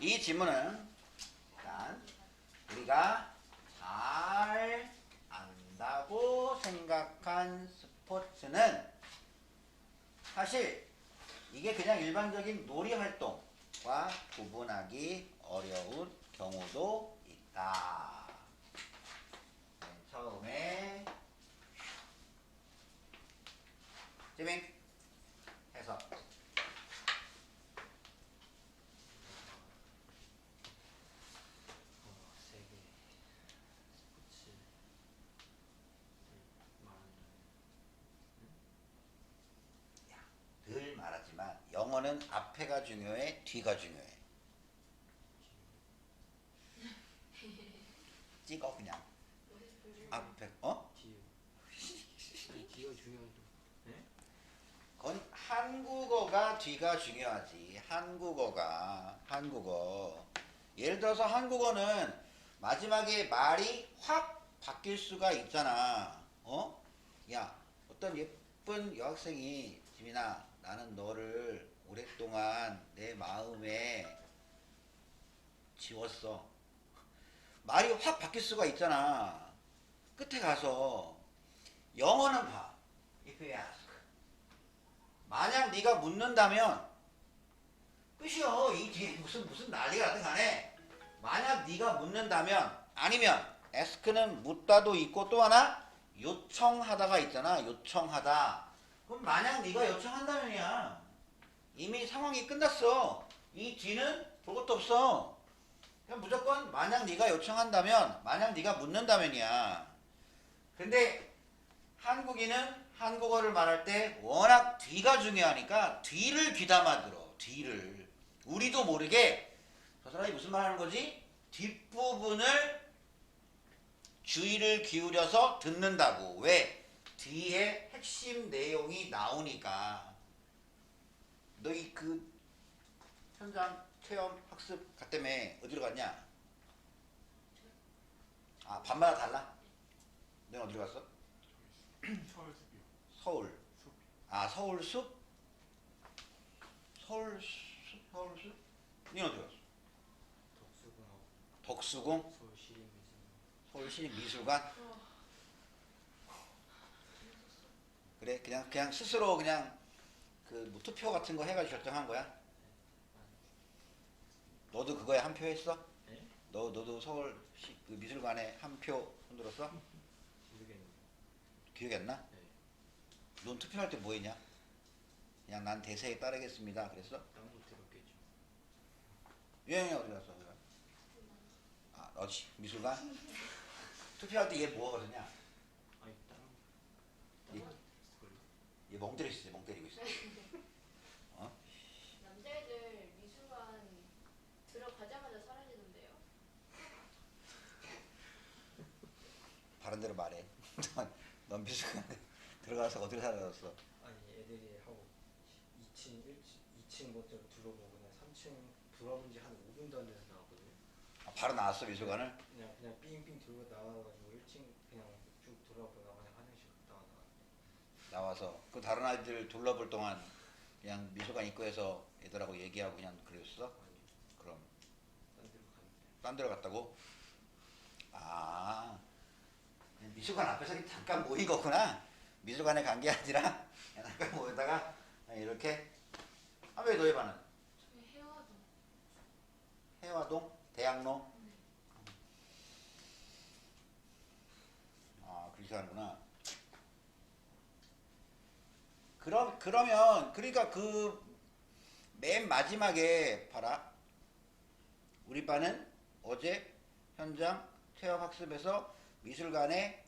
이 질문은 일단 우리가 잘 안다고 생각한 스포츠는 사실 이게 그냥 일반적인 놀이 활동과 구분하기 어려운 경우도 있다. 맨 처음에 지민 해석. 세계 스포츠 말하는 늘 말하지만 영어는 앞에가 중요해, 뒤가 중요해. 찍어 그냥. 앞에 디오. 디오 중요하죠. 네? 그건 한국어가 뒤가 중요하지. 한국어. 예를 들어서 한국어는 마지막에 말이 확 바뀔 수가 있잖아. 야, 어떤 예쁜 여학생이 지민아, 나는 너를 오랫동안 내 마음에 지웠어. 말이 확 바뀔 수가 있잖아. 끝에 가서 영어는 봐. If you ask. 만약 네가 묻는다면 끝이요. 이 뒤에 무슨 난리가 나든 간에 만약 네가 묻는다면 아니면 ask는 묻다도 있고 또 하나 요청하다가 있잖아. 요청하다. 그럼 만약 네가 요청한다면이야. 이미 상황이 끝났어. 이 뒤는 볼 것도 없어. 그냥 무조건 만약 네가 요청한다면 만약 네가 묻는다면이야. 근데 한국인은 한국어를 말할 때 워낙 뒤가 중요하니까 뒤를 귀담아 들어. 뒤를. 우리도 모르게 저 사람이 무슨 말 하는 거지? 뒷부분을 주의를 기울여서 듣는다고. 왜? 뒤에 핵심 내용이 나오니까. 너희 그 현장 체험 학습 갔다며 어디로 갔냐? 아, 밤마다 달라? 너는 어디로 갔어? 서울 숲이요. 서울. 숲. 아, 서울 숲? 서울 숲? 니는 어디 갔어? 덕수궁하고 덕수궁? 서울시립미술관. 서울시립미술관? 그래, 그냥 스스로 그냥 뭐 투표 같은 거 해가지고 결정한 거야? 너도 그거에 한 표 했어? 네? 너도 서울 그 미술관에 한 표 흔들었어? 모르겠는데. 기억이 안 나? 네. 넌 투표할 때 뭐 했냐? 그냥 난 대세에 따르겠습니다. 그랬어? 딴거 들었겠죠. 유영이 어디 갔어? 아, 어디? 미술관? 투표할 때 얘 뭐 하거든요? 아니 예. 걸. 얘 멍 때리고 있어. 멍 때리고 있어. 남자애들 미술관 들어가자마자 사라지던데요. 바른 대로 말해. 넌 미술관에 들어가서 어디로 사라졌어? 아니 애들이 하고 2층 먼저 둘러보고 그냥 3층 돌아본 지 한 5분도 안 돼서 나왔거든요. 아, 바로 나왔어 미술관을? 그냥 삥삥 돌고 나와가지고 1층 그냥 쭉 돌아보다가 그냥 화장실 갔다가 나와서 그 다른 아이들 둘러볼 동안 그냥 미술관 입구에서 애들하고 얘기하고 그냥 그랬어? 아니 그럼 딴 데로 갔는데. 딴 데로 갔다고? 아, 미술관 앞에서 잠깐 모인 거구나. 미술관에 간 게 아니라 그냥 잠깐 모이다가 이렇게. 아, 왜 너희 반은? 저희 해와도. 해화동? 대학로? 아, 그렇게 하는구나. 그러면 그러니까 그 맨 마지막에 봐라. 우리 반은 어제 현장 체험 학습에서 미술관에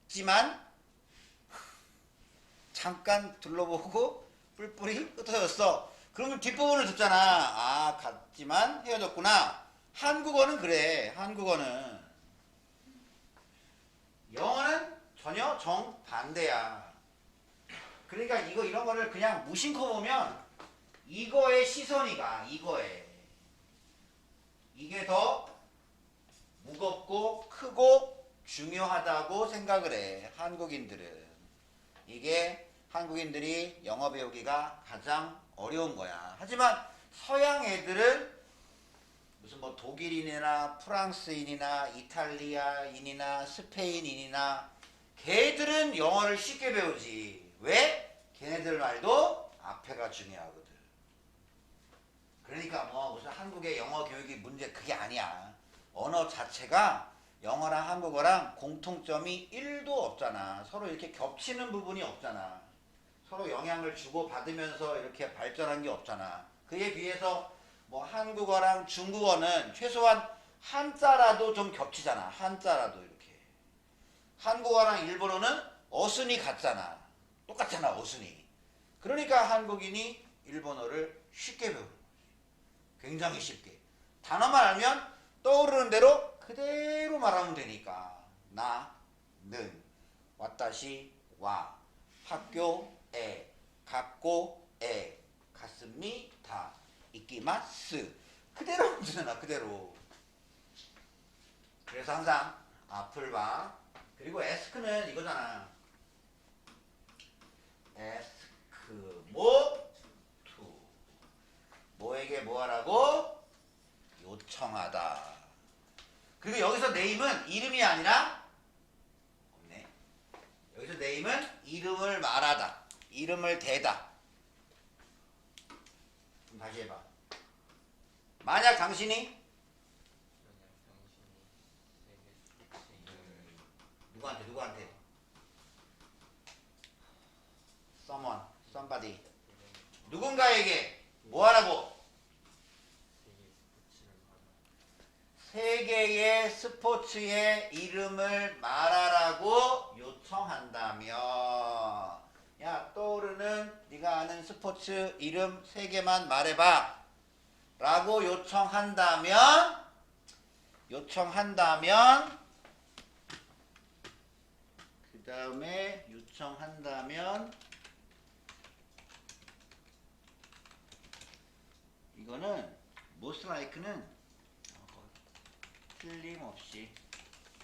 갔지만 잠깐 둘러보고 뿔뿔이 흩어졌어. 그러면 뒷부분을 듣잖아. 아, 갔지만 헤어졌구나. 한국어는 그래. 한국어는. 영어는 전혀 정반대야. 그러니까 이런 거를 그냥 무심코 보면 이거에 시선이 가. 이거에. 이게 더 무겁고 크고 중요하다고 생각을 해. 한국인들은. 이게 한국인들이 영어 배우기가 가장 어려운 거야. 하지만 서양 애들은 무슨 뭐 독일인이나 프랑스인이나 이탈리아인이나 스페인인이나 걔들은 영어를 쉽게 배우지. 왜? 걔네들 말도 앞에가 중요하거든. 그러니까 뭐 무슨 한국의 영어 교육이 문제 그게 아니야. 언어 자체가 영어랑 한국어랑 공통점이 1도 없잖아. 서로 이렇게 겹치는 부분이 없잖아. 서로 영향을 주고 받으면서 이렇게 발전한 게 없잖아. 그에 비해서 뭐 한국어랑 중국어는 최소한 한자라도 좀 겹치잖아. 한자라도 이렇게. 한국어랑 일본어는 어순이 같잖아. 똑같잖아, 어순이. 그러니까 한국인이 일본어를 쉽게 배우는 거지. 굉장히 쉽게. 단어만 알면 떠오르는 대로 그대로 말하면 되니까. 나, 는, 와타시, 와, 학교에, 갔고에, 갔습니다, 이끼마스. 그대로 하면 되잖아, 그대로. 그래서 항상 앞을 봐. 그리고 에스크는 이거잖아. 에스크, 뭐? 투. 뭐에게 뭐 하라고? 요청하다. 그리고 여기서 네임은 이름이 아니라 없네. 여기서 네임은 이름을 말하다. 이름을 대다. 그럼 다시 해봐. 만약 당신이 누구한테 someone, somebody 누군가에게 뭐 하라고? 세계의 스포츠의 이름을 말하라고 요청한다면, 야 떠오르는 네가 아는 스포츠 이름 3개만 말해봐 라고 요청한다면 그 다음에 요청한다면 이거는 most like는 틀림없이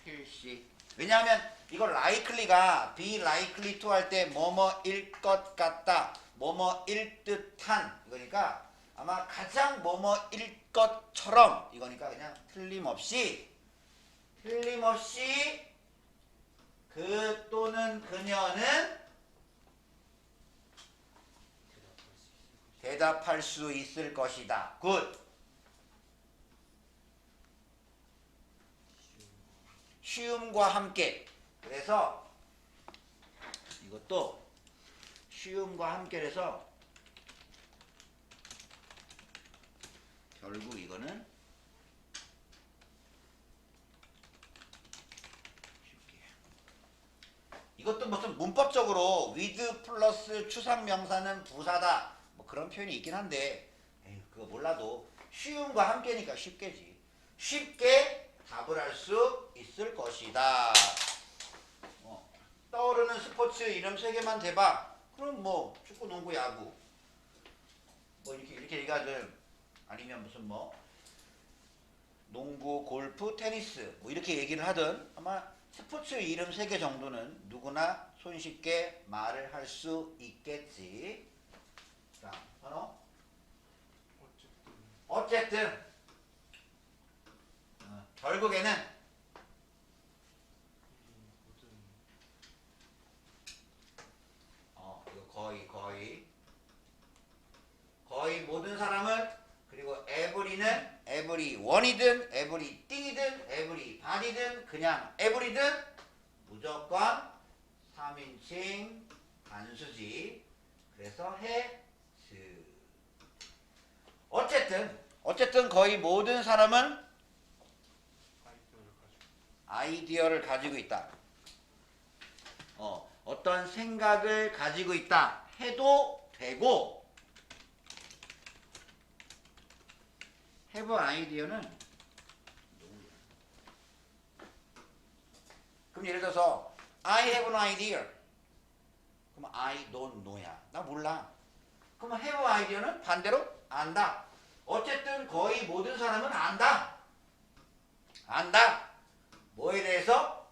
필시. 왜냐하면 이걸 likely가 be likely to 할 때 뭐뭐일 것 같다, 뭐뭐일 듯한 이거니까 아마 가장 뭐뭐일 것처럼 이거니까 그냥 틀림없이 그 또는 그녀는 대답할 수 있을 것이다. 굿. 쉬움과 함께. 그래서 이것도 쉬움과 함께라서 결국 이거는 쉽게. 이것도 무슨 문법적으로 with 플러스 추상명사는 부사다 뭐 그런 표현이 있긴 한데 에휴, 그거 몰라도 쉬움과 함께니까 쉽게지. 쉽게 답을 할 수 있을 것이다. 떠오르는 스포츠 이름 3개만 대봐. 그럼 뭐 축구, 농구, 야구 뭐 이렇게 얘기하죠. 아니면 무슨 뭐 농구, 골프, 테니스 뭐 이렇게 얘기를 하든 아마 스포츠 이름 3개 정도는 누구나 손쉽게 말을 할 수 있겠지. 자, 선호. 어쨌든 결국에는 이거 거의 모든 사람은, 그리고 every는 everyone이든 everything이든 everybody든 그냥 every든 무조건 3인칭 단수지. 그래서 has. 어쨌든 거의 모든 사람은 아이디어를 가지고 있다. 어떤 생각을 가지고 있다 해도 되고, have 아이디어는 그럼 예를 들어서 I have an idea. 그럼 I don't know야. 나 몰라. 그럼 have 아이디어는 반대로 안다. 어쨌든 거의 모든 사람은 안다. 뭐에 대해서?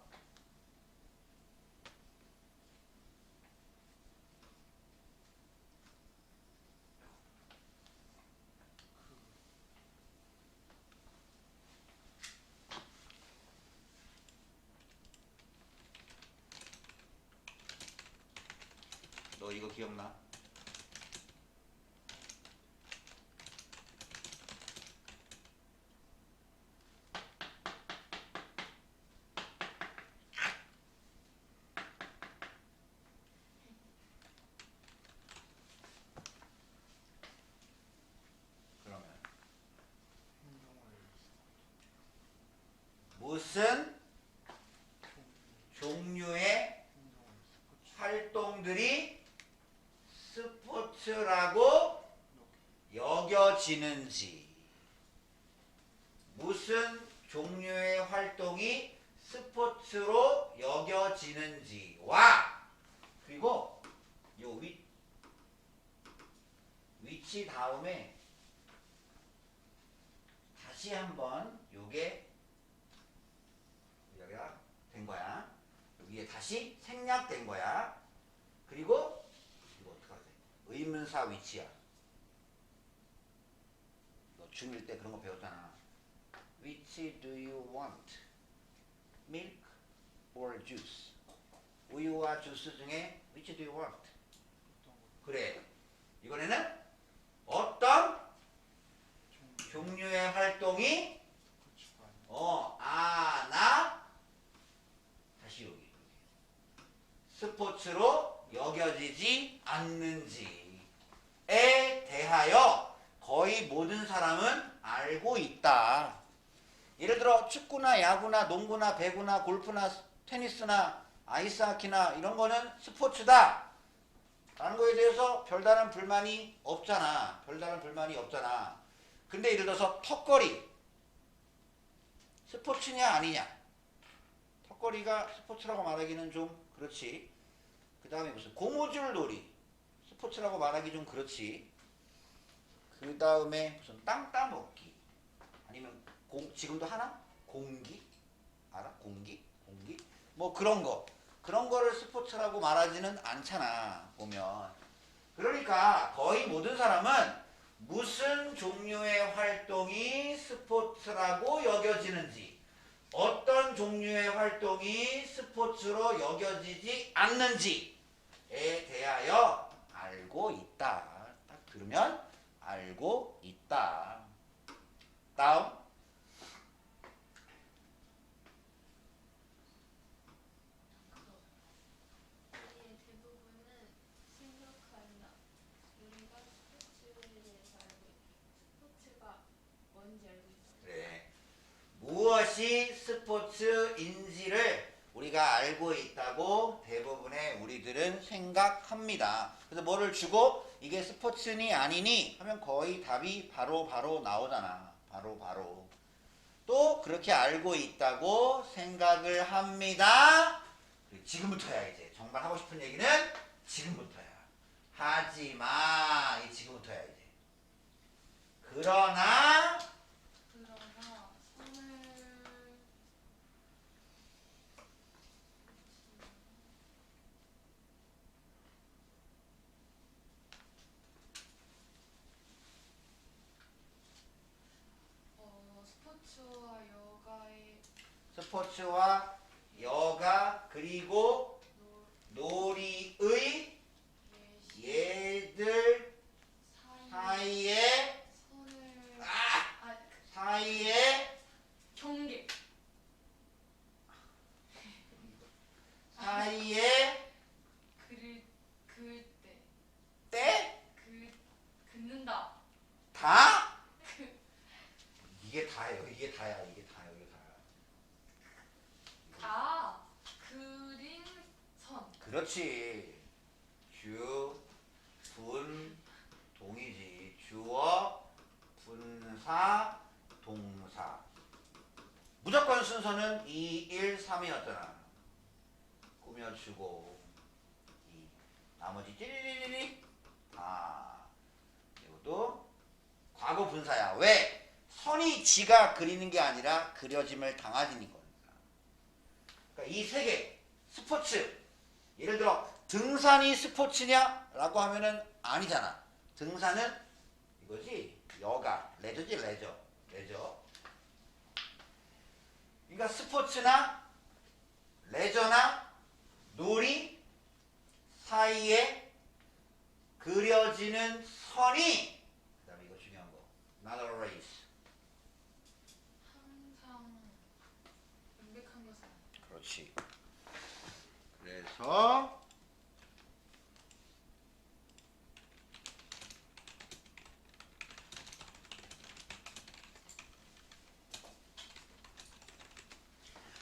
이거 기억나? 그러면 무슨 종류의 활동들이 스포츠라고 여겨지는지, 무슨 종류의 활동이 스포츠로 여겨지는지와, 그리고 요 위치 다음에 다시 한번 요게 여기가 된 거야. 여기에 다시 생략된 거야. 그리고 이거 어떡하지? 의문사 위치야. 너 중1 때 그런 거 배웠잖아. Which do you want? Milk or juice? 우유와 주스 중에 which do you want? 그래. 이번에는 어떤 종류의 활동이 나 다시 여기 스포츠로 여겨지지 않는지에 대하여 거의 모든 사람은 알고 있다. 예를 들어 축구나 야구나 농구나 배구나 골프나 테니스나 아이스하키나 이런 거는 스포츠다 라는 거에 대해서 별다른 불만이 없잖아. 근데 예를 들어서 턱걸이 스포츠냐 아니냐? 턱걸이가 스포츠라고 말하기는 좀 그렇지. 그 다음에 무슨 고무줄 놀이 스포츠라고 말하기 좀 그렇지. 그 다음에 무슨 땅 따먹기 아니면 지금도 하나? 공기? 알아? 공기? 뭐 그런 거를 스포츠라고 말하지는 않잖아 보면. 그러니까 거의 모든 사람은 무슨 종류의 활동이 스포츠라고 여겨지는지, 어떤 종류의 활동이 스포츠로 여겨지지 않는지에 대하여 알고 있다. 딱 들으면 알고 있다. 다음. 우리의 대부분은 생각한다. 우리가 스포츠에 대해서 알고 있다. 스포츠가 뭔지 알고 있다. 그래. 무엇이 스포츠인지를 우리가 알고 있다고 대부분의 우리들은 생각합니다. 그래서 뭐를 주고 이게 스포츠니 아니니 하면 거의 답이 바로 나오잖아. 바로. 또 그렇게 알고 있다고 생각을 합니다. 지금부터야 이제. 정말 하고 싶은 얘기는 지금부터야. 하지마. 이 지금부터야 이제. 그러나 스포츠와 여가 그리고 놀이의 얘들 사이에 경계. 사이에 그을 때. 때? 긋는다. 다? 이게 다야. 그린 선. 그렇지. 주, 분, 동이지. 주어, 분사, 동사. 무조건 순서는 2, 1, 3이었잖아. 꾸며주고 2. 나머지 찌리리리리 다. 이것도 과거 분사야. 왜? 선이 지가 그리는 게 아니라 그려짐을 당하는 거니까. 그러니까 이 세 개 스포츠. 예를 들어 등산이 스포츠냐라고 하면은 아니잖아. 등산은 이거지. 여가 레저지 레저. 그러니까 스포츠나 레저나 놀이 사이에 always. 항상 명백한 것은 아니다. 그렇지. 그래서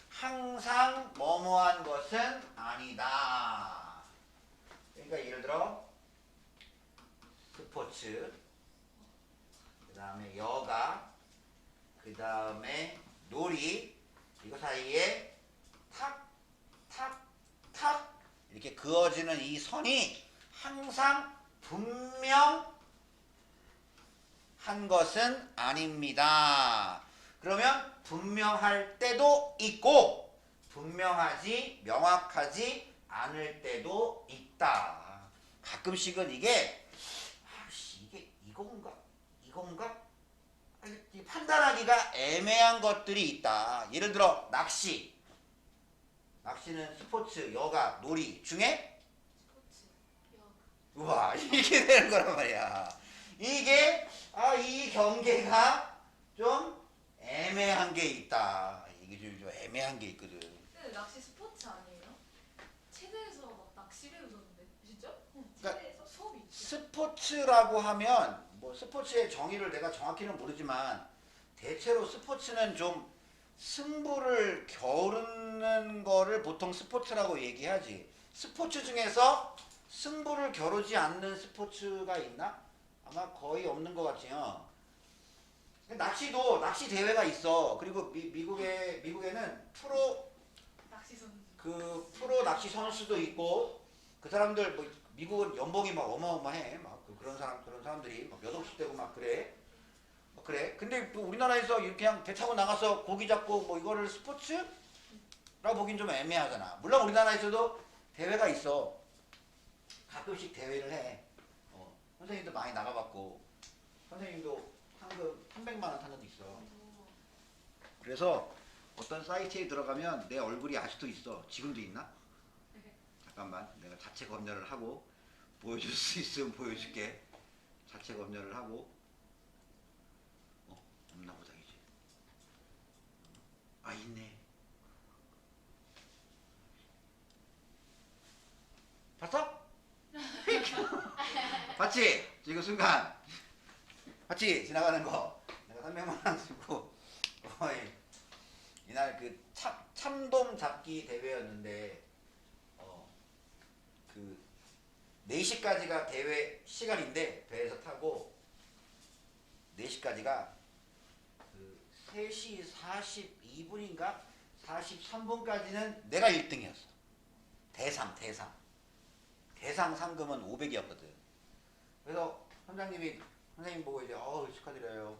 항상 뭐뭐한 것은 아니다. 그러니까 예를 들어 스포츠, 그 다음에 여가, 그 다음에 놀이, 이거 사이에 탁, 탁, 탁 이렇게 그어지는 이 선이 항상 분명한 것은 아닙니다. 그러면 분명할 때도 있고 분명하지 명확하지 않을 때도 있다. 가끔씩은 이게 이게 이건가 판단하기가 애매한 것들이 있다. 예를 들어 낚시는 스포츠, 여가, 놀이 중에 스포츠, 역, 우와 이게 되는 거란 말이야. 이게 이 경계가 좀 애매한 게 있다. 이게 좀 애매한 게 있거든. 근데 낚시 스포츠 아니에요? 체대에서 막 낚시 배우던데 진짜? 그러니까 체대에서 수업이 있지. 스포츠라고 하면 뭐 스포츠의 정의를 내가 정확히는 모르지만 대체로 스포츠는 좀 승부를 겨루는 거를 보통 스포츠라고 얘기하지. 스포츠 중에서 승부를 겨루지 않는 스포츠가 있나? 아마 거의 없는 것 같지요. 낚시도 낚시 대회가 있어. 그리고 미국에는 낚시 선수. 프로 낚시 선수도 있고 그 사람들 뭐 미국은 연봉이 막 어마어마해. 막 그런 사람들이 막 몇 억씩 되고 막 그래. 그래. 근데 또 우리나라에서 이렇게 그냥 배 타고 나가서 고기 잡고 뭐 이거를 스포츠라고 보긴 좀 애매하잖아. 물론 우리나라에서도 대회가 있어. 가끔씩 대회를 해. 선생님도 많이 나가봤고 선생님도 상금 300만 원 탄 적도 있어. 그래서 어떤 사이트에 들어가면 내 얼굴이 아직도 있어. 지금도 있나? 잠깐만 내가 자체 검열을 하고 보여줄 수 있으면 보여줄게. 자체 검열을 하고 없나 보다 이제. 있네. 봤어? 봤지? 지금 순간 봤지? 지나가는 거 내가 300만 원 주고 이날 그 참돔 잡기 대회였는데 그 4시까지가 대회 시간인데 배에서 타고 4시까지가 그 3시 42분인가 43분까지는 내가 1등이었어. 대상 상금은 500이었거든. 그래서 선생님 보고 이제 축하드려요.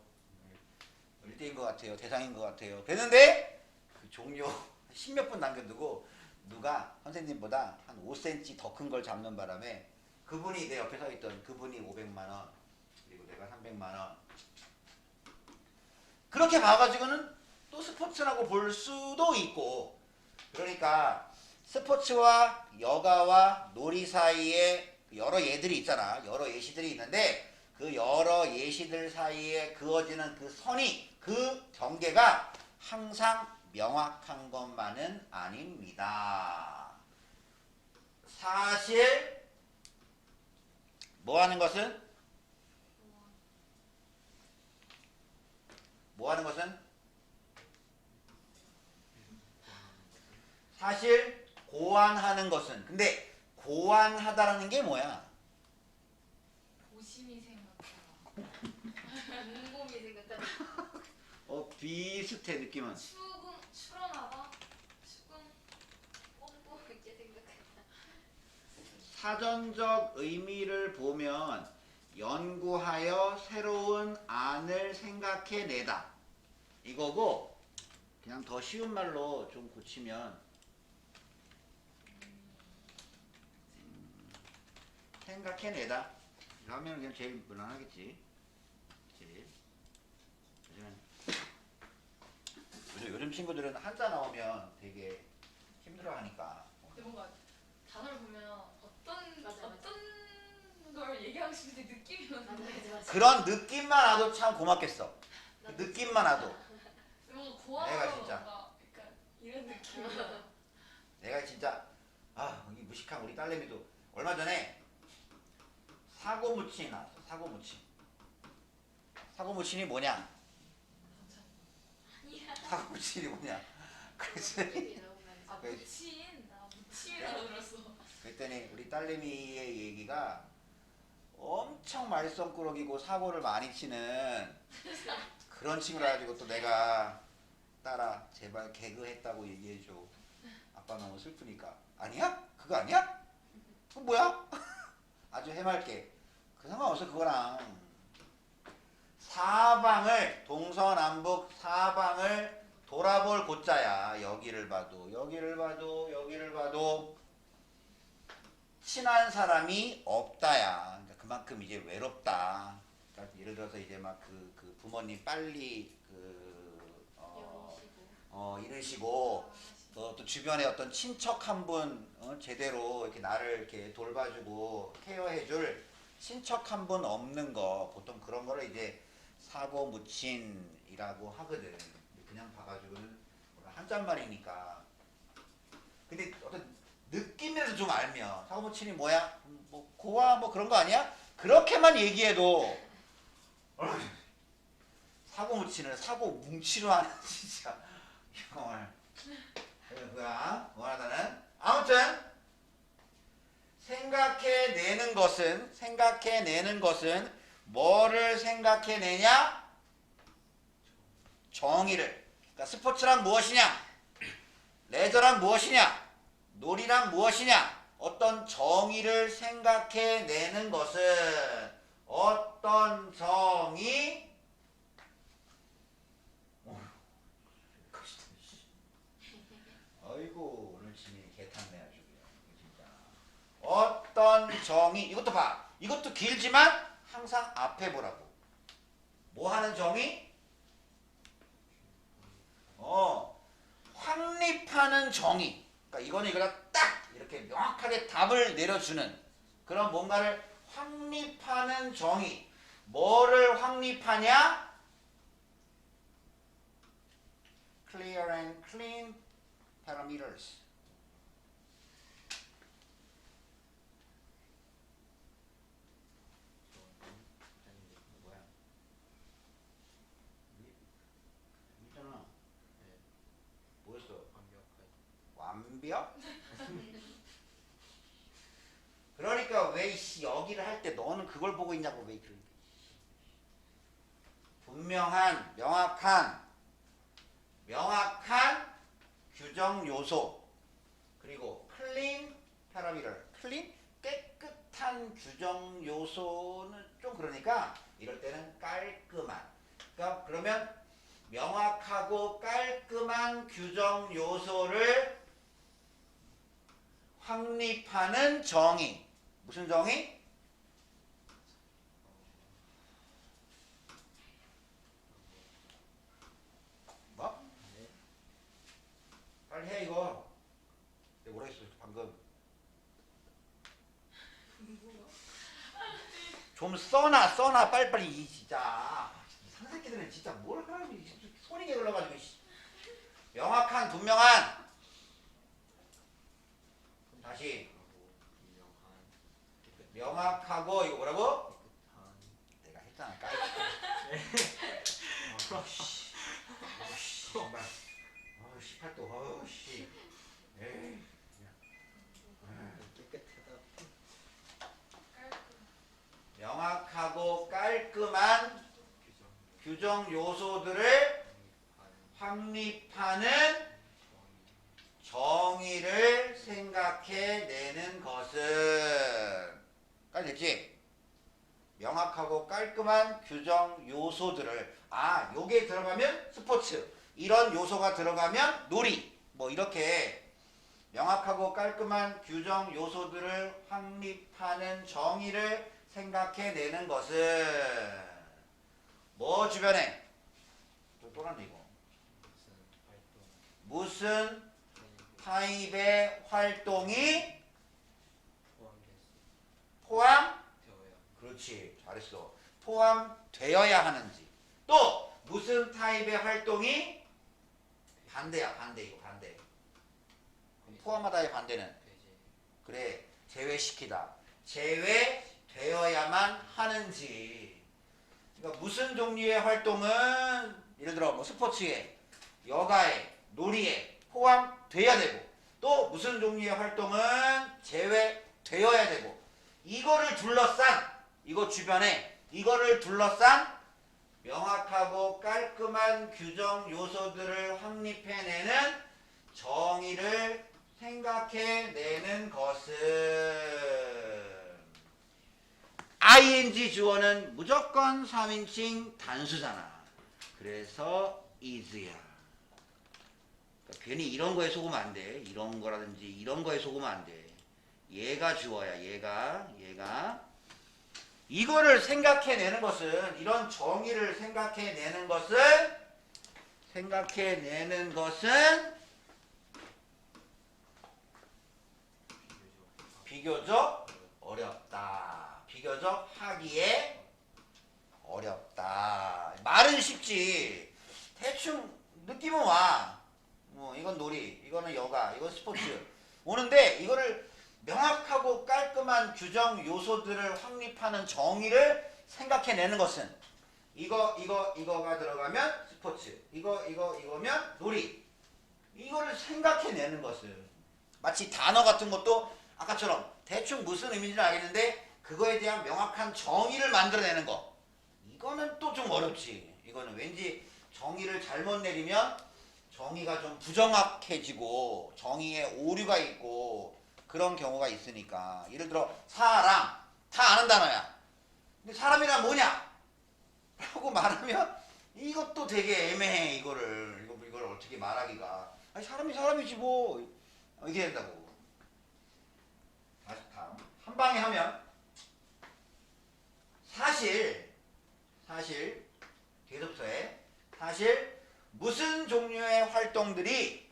1등인 것 같아요. 대상인 것 같아요. 그랬는데 그 종료 10몇 분 남겨두고 누가 선생님보다 한 5cm 더 큰 걸 잡는 바람에 그분이 내 옆에 서 있던 그분이 500만 원 그리고 내가 300만 원 그렇게 봐가지고는 또 스포츠라고 볼 수도 있고 그러니까 스포츠와 여가와 놀이 사이에 여러 예들이 있잖아. 여러 예시들이 있는데 그 여러 예시들 사이에 그어지는 그 선이 그 경계가 항상 명확한 것만은 아닙니다. 사실 뭐 하는 것은 사실 고안하는 것은 근데 고안하다라는 게 뭐야? 고심이 생각하다. 곰곰이 생각하다. 비슷해 느낌은. 추론하다. 꼼꼼하게 생각하다. 사전적 의미를 보면 연구하여 새로운 안을 생각해내다 이거고 그냥 더 쉬운 말로 좀 고치면 생각해내다 이거 하면 그냥 제일 무난하겠지. 그치? 요즘 친구들은 한자 나오면 되게 힘들어하니까 근데 뭔가 단어를 보면 어떤 걸 얘기하고 싶은지 느낌이 오는데. 그런 느낌만 와도 참 고맙겠어. 느낌만 와도 뭔가 고아로 내가 진짜. 뭔가 약간 이런 느낌이야. 내가 진짜 이 무식한 우리 딸내미도 얼마 전에 사고무침이 나왔어. 사고무침이 뭐냐? 아니야. 사고무침이 뭐냐? 그래서 아 무친. 나 무침이라고 들었어. 그랬더니 우리 딸내미의 얘기가 엄청 말썽꾸러기고 사고를 많이 치는 그런 친구라 가지고 또 내가 딸아 제발 개그했다고 얘기해줘. 아빠 너무 슬프니까. 아니야? 그거 아니야? 그건 뭐야? 아주 해맑게. 그 상관없어 그거랑. 사방을 동서남북 사방을 돌아볼 곳자야. 여기를 봐도 여기를 봐도 여기를 봐도 친한 사람이 없다야. 그러니까 그만큼 이제 외롭다. 그러니까 예를 들어서 이제 막 그 부모님 빨리 이러시고 또 주변에 어떤 친척 한 분 제대로 이렇게 나를 이렇게 돌봐주고 케어해줄 친척 한 분 없는 거 보통 그런 거를 이제 사고무친이라고 하거든. 그냥 봐가지고는 한자말이니까. 근데 어떤 느낌에서 좀 알면 사고무친이 뭐야? 뭐 고아 뭐 그런 거 아니야? 그렇게만 얘기해도 사고무친을 사고뭉치로 하는 진짜 이걸 그거야 원하다는. 아무튼 생각해내는 것은 뭐를 생각해내냐? 정의를. 그러니까 스포츠란 무엇이냐? 레저란 무엇이냐? 놀이란 무엇이냐? 어떤 정의를 생각해내는 것은 어떤 정의? 아이고 오늘 지민이 개탔네 아주 그냥. 진짜. 어떤 정의. 이것도 봐. 이것도 길지만 항상 앞에 보라고. 뭐 하는 정의? 확립하는 정의. 그러니까 이거는 이거다 딱 이렇게 명확하게 답을 내려주는 그런 뭔가를 확립하는 정의. 뭐를 확립하냐? Clear and clean parameters. 뭐야? 있잖아. 뭐였어? 완벽? 그러니까 왜 여기를 할 때 너는 그걸 보고 있냐고 왜 그러니까. 분명한, 명확한 규정 요소. 그리고 클린 파라미터. 클린 깨끗한 규정 요소는 좀 그러니까 이럴 때는 깔끔한. 그러니까 그러면 명확하고 깔끔한 규정 요소를 확립하는 정의. 무슨 정의? 뭐? 빨리 해 이거. 내가 뭐라 했어 방금. 좀 써놔 빨리빨리 이 진짜. 이 상새끼들은 진짜 뭘 하라고 손이 게을러가지고. 명확한 분명한. 다시 명확하고 이거 뭐라고? 내가 했잖아 깔끔한. 정말 18도 씨. 에이. 깨끗하다. 명확하고 깔끔한 규정 요소들을 확립하는 정의를 생각해내는 것은. 까지 됐지? 명확하고 깔끔한 규정 요소들을. 요게 들어가면 스포츠, 이런 요소가 들어가면 놀이, 뭐 이렇게 명확하고 깔끔한 규정 요소들을 확립하는 정의를 생각해내는 것은 뭐 주변에 또 났네 이거. 무슨 타입의 활동이 포함? 그렇지 잘했어. 포함되어야 하는지. 또 무슨 타입의 활동이 반대야. 반대. 이거 반대. 포함하다의 반대는 배제. 그래 제외시키다. 제외되어야만 하는지. 그러니까 무슨 종류의 활동은 예를 들어 뭐 스포츠에, 여가에, 놀이에 포함돼야 되고 또 무슨 종류의 활동은 제외되어야 되고 이거를 둘러싼 이거 주변에 이거를 둘러싼 명확하고 깔끔한 규정 요소들을 확립해내는 정의를 생각해내는 것은 ing 주어는 무조건 3인칭 단수잖아. 그래서 is야. 그러니까 괜히 이런 거에 속으면 안 돼. 이런 거라든지 이런 거에 속으면 안 돼. 얘가 주어야. 얘가 이거를 생각해내는 것은 이런 정의를 생각해내는 것은 비교적 어렵다. 비교적 하기에 어렵다. 말은 쉽지. 대충 느낌은 와. 뭐 이건 놀이, 이거는 여가, 이건 스포츠. 오는데 이거를 명확하고 깔끔한 규정 요소들을 확립하는 정의를 생각해내는 것은 이거가 들어가면 스포츠, 이거면 놀이. 이거를 생각해내는 것은 마치 단어 같은 것도 아까처럼 대충 무슨 의미인지는 알겠는데 그거에 대한 명확한 정의를 만들어내는 거. 이거는 또 좀 어렵지. 이거는 왠지 정의를 잘못 내리면 정의가 좀 부정확해지고 정의에 오류가 있고 그런 경우가 있으니까. 예를 들어 사람 다 아는 단어야. 근데 사람이란 뭐냐? 라고 말하면 이것도 되게 애매해. 이걸 어떻게 말하기가. 아니 사람이 사람이지 뭐. 이렇게 된다고. 다시 다음. 한 방에 하면 사실 계속서에 사실 무슨 종류의 활동들이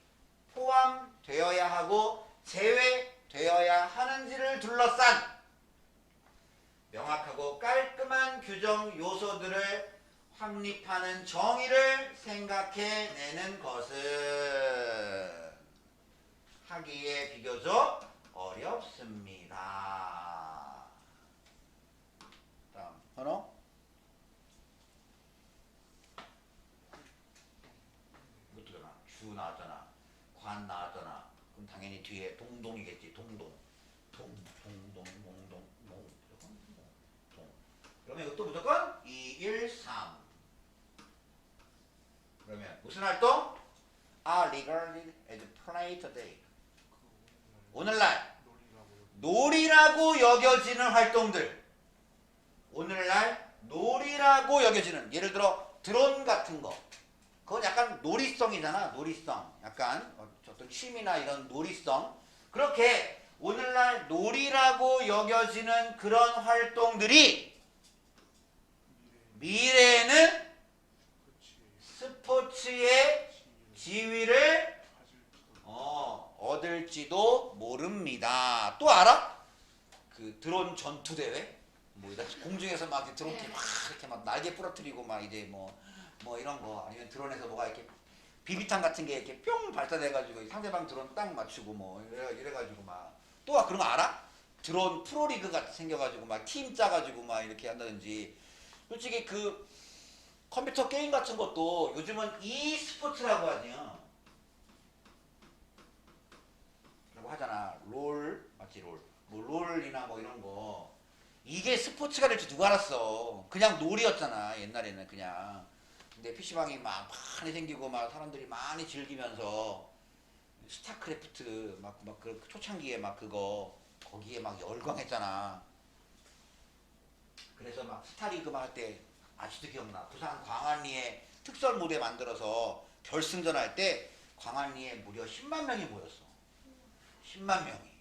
포함되어야 하고 제외되어야 하는지를 둘러싼 명확하고 깔끔한 규정 요소들을 확립하는 정의를 생각해내는 것은 하기에 비교적 어렵습니다. 다음 언어? 어떻게나 주 나왔잖아. 관 나왔잖아. 그럼 당연히 뒤에 동동이겠지. 동동. 그러면 이것도 무조건 2, 1, 3. 그러면 무슨 활동? are regarded as play today. 오늘날 놀이라고 여겨지는 활동들. 오늘날 놀이라고 여겨지는 예를 들어 드론 같은 거. 그건 약간 놀이성이잖아. 놀이성. 약간 어떤 취미나 이런 놀이성. 그렇게 오늘날 놀이라고 여겨지는 그런 활동들이 미래에는 스포츠의 지위를 얻을지도 모릅니다. 또 알아? 그 드론 전투 대회? 뭐 공중에서 막 드론팀 막 이렇게 막 날개 부러뜨리고 막 이제 뭐 이런 거 아니면 드론에서 뭐가 이렇게 비비탄 같은 게 이렇게 뿅 발사돼가지고 상대방 드론 딱 맞추고 뭐 이래가지고 막 또 그런 거 알아? 드론 프로리그 같이 생겨가지고 막 팀 짜가지고 막 이렇게 한다든지. 솔직히 그 컴퓨터 게임 같은 것도 요즘은 e스포츠라고 하죠. 라고 하잖아. 롤 맞지 롤. 뭐 롤이나 뭐 이런 거. 이게 스포츠가 될지 누가 알았어. 그냥 놀이였잖아 옛날에는 그냥. 근데 PC방이 막 많이 생기고 막 사람들이 많이 즐기면서 스타크래프트 막 그 초창기에 막 그거 거기에 막 열광했잖아. 그래서 막 스타리그 막 할 때 아직도 기억나. 부산 광안리에 특설 무대 만들어서 결승전 할 때 광안리에 무려 10만 명이 모였어. 10만 명이.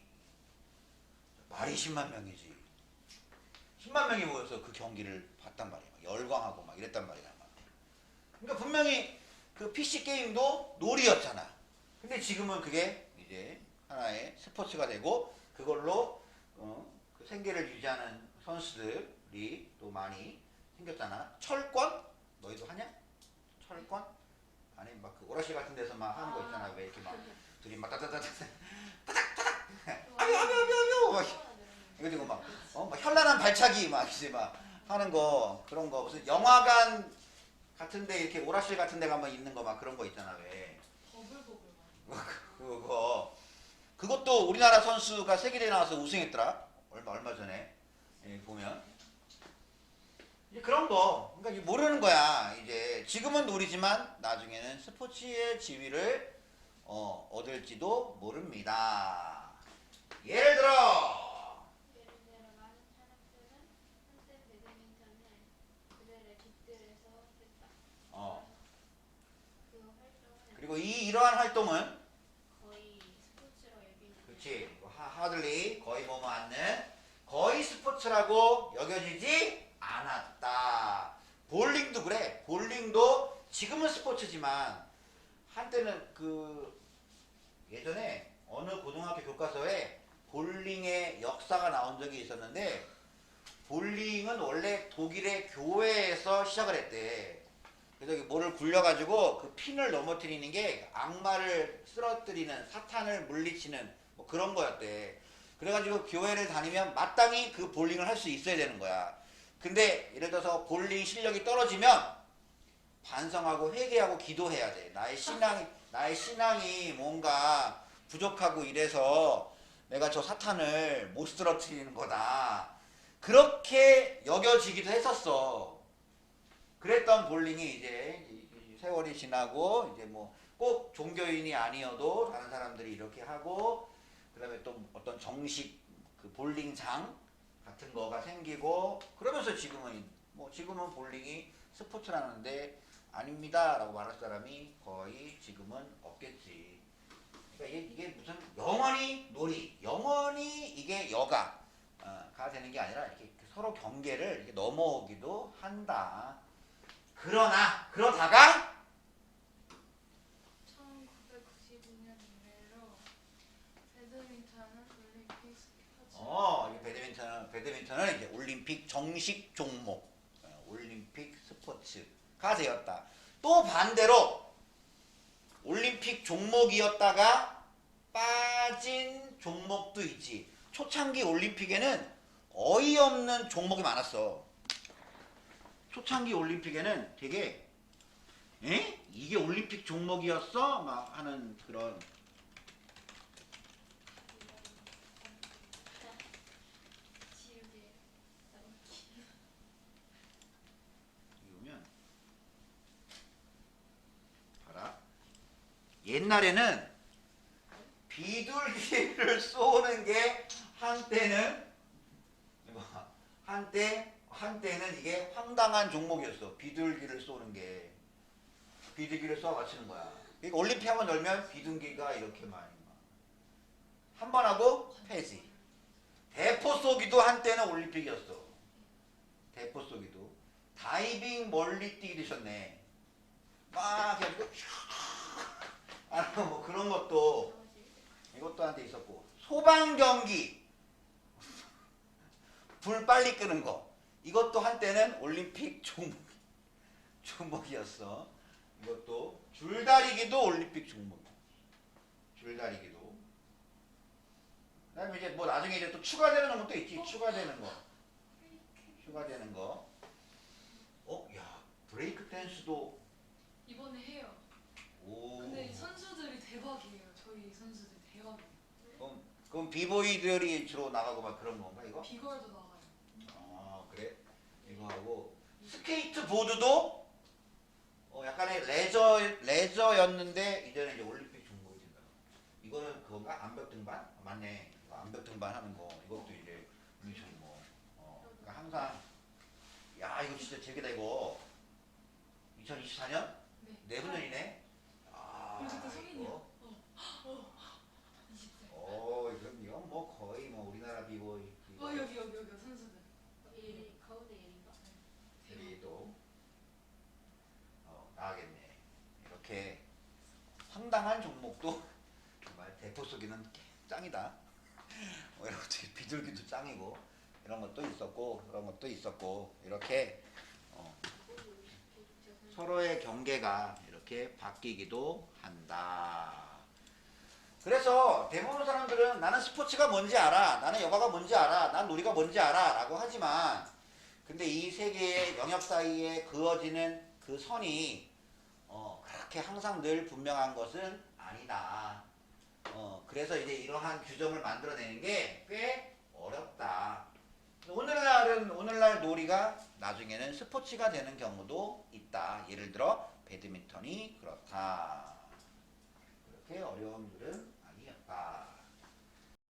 말이 10만 명이지. 10만 명이 모여서 그 경기를 봤단 말이야. 열광하고 막 이랬단 말이야. 그러니까 분명히 그 PC 게임도 놀이였잖아. 근데 지금은 그게 이제 하나의 스포츠가 되고 그걸로 그 생계를 유지하는 선수들이 또 많이 생겼잖아. 철권? 너희도 하냐? 태권? 아니 막 그 오락실 같은 데서 막 하는 거 있잖아. 왜 이렇게 막 둘이 막 따다다다 아유 막 이거 지고 막 현란한 발차기 막 이제 막 하는 거 그런 거 무슨 영화관 같은데 이렇게 오락실 같은 데 가면 있는 거 막 그런 거 있잖아. 왜 버블버블 그것도 우리나라 선수가 세계대회 나와서 우승했더라. 얼마 전에 보면 이제 그런 거 그러니까 이제 모르는 거야. 이제 지금은 놀이지만 나중에는 스포츠의 지위를 얻을지도 모릅니다. 예를 들어 예를 들어 많은 사람들은 한때 배드민턴을 그들의 집들에서 했다. 어, 그 활동은 그리고 이러한 활동은 거의 스포츠로 여기는 그렇지 하들리 거의 뭐뭐 않는 거의 스포츠라고 여겨지지 않았다. 볼링도 그래. 볼링도 지금은 스포츠지만 한때는 그 예전에 어느 고등학교 교과서에 볼링의 역사가 나온 적이 있었는데 볼링은 원래 독일의 교회에서 시작을 했대. 그래서 뭐를 굴려가지고 그 핀을 넘어뜨리는 게 악마를 쓰러뜨리는 사탄을 물리치는 뭐 그런 거였대. 그래가지고 교회를 다니면 마땅히 그 볼링을 할 수 있어야 되는 거야. 근데 예를 들어서 볼링 실력이 떨어지면 반성하고 회개하고 기도해야 돼. 나의 신앙이 뭔가 부족하고 이래서 내가 저 사탄을 못 쓰러뜨리는 거다. 그렇게 여겨지기도 했었어. 그랬던 볼링이 이제 세월이 지나고 이제 뭐 꼭 종교인이 아니어도 다른 사람들이 이렇게 하고 그다음에 또 어떤 정식 그 볼링장 같은 거가 생기고 그러면서 지금은 볼링이 스포츠라는데 아닙니다라고 말할 사람이 거의 지금은 없겠지. 그러니까 이게 무슨 영원히 놀이, 영원히 이게 여가가 되는 게 아니라 이렇게 서로 경계를 이렇게 넘어오기도 한다. 그러다가 1999년 이래로 배드민턴은 올림픽 스포츠 이게 배드민턴은 이제 올림픽 정식 종목, 올림픽 스포츠가 되었다. 또 반대로 올림픽 종목이었다가 빠진 종목도 있지. 초창기 올림픽에는 어이없는 종목이 많았어. 초창기 올림픽에는 되게 이게 올림픽 종목이었어? 막 하는 그런 지우개 보면 봐라. 옛날에는 비둘기를 쏘는 게 한때는 이게 황당한 종목이었어. 비둘기를 쏘는 게 비둘기를 쏘아 맞추는 거야. 그러니까 올림픽 한번 열면 비둘기가 이렇게 많이 한 번 하고 폐지. 대포 쏘기도 한때는 올림픽이었어. 대포 쏘기도 다이빙 멀리 뛰기 되셨네. 막 해가지고 뭐 그런 것도 이것도 한테 있었고 소방 경기 불 빨리 끄는 거 이것도 한때는 올림픽 종목이었어. 이것도 줄다리기도 올림픽 종목이야. 줄다리기도. 그다음에 이제 뭐 나중에 이제 또 추가되는 것도 있지. 추가되는 거. 야 브레이크 댄스도 이번에 해요. 오. 근데 이 선수들이 대박이에요. 저희 선수들 대박이에요. 그럼 비보이들이 주로 나가고 막 그런 건가 이거? 비걸도 나가요. 아 그래? 이거 하고 스케이트보드도 약간의 레저였는데 이제는 이제 올림픽 종목이 된다. 이거는 그건가? 암벽 등반? 맞네. 암벽 등반 하는 거 이것도 이제 올림픽 종목. 그러니까 항상 야 이거 진짜 재밌다 이거. 2024년? 네. 내후년이네. 우리 그때 성인이야. 이거. 20대. 이건 뭐 거의 뭐 우리나라 비보이. 여기 선수들. 가운데 예린가? 도 나가겠네. 이렇게 황당한 종목도 정말 대포 쏘기는 짱이다. 이런 것도 비둘기도 짱이고 이런 것도 있었고 그런 것도 있었고 이렇게 서로의 경계가 이렇게 바뀌기도 한다. 그래서 대부분 사람들은 나는 스포츠가 뭔지 알아, 나는 여가가 뭔지 알아, 난 놀이가 뭔지 알아 라고 하지만 근데 이 세 개의 영역 사이에 그어지는 그 선이 그렇게 항상 늘 분명한 것은 아니다. 그래서 이제 이러한 규정을 만들어내는 게 꽤 어렵다. 오늘날 놀이가 나중에는 스포츠가 되는 경우도 있다. 예를 들어 배드민턴이 그렇다. 그렇게 어려운 일은 아니었다.